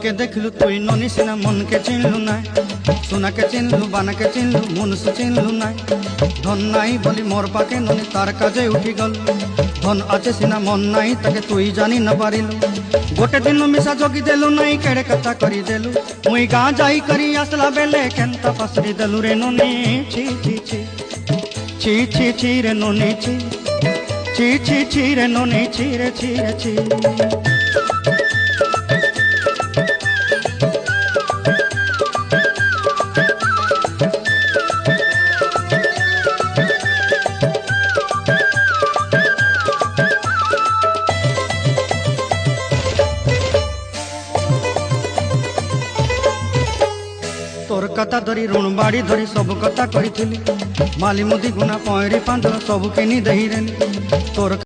के देखलु तुई ननी सिना मन के चिन्हलु ना सोना के चिन्हलु बाना के चिन्हलु मनुष्य चिन्हलु ना धन नाई बोली मोर पाके ननी तार काजे उठी गल धन आछे सिना मन नाई ताके तुई जानी न पारिलु गोटे दिन मिसा जगी देलु नाई केड़े कथा करी देलु मुई गाँ जाई करी आसला बेले केंता पासरी देलु रे ननी छी छी छी छी छी छी रे ननी छी छी छी छी रे ननी छी रे छी रे छी तोर कथा धरी ऋण बाड़ी धरी सब कथा कही माली मुदी गुना पहरी पांच सब किनी दही तोर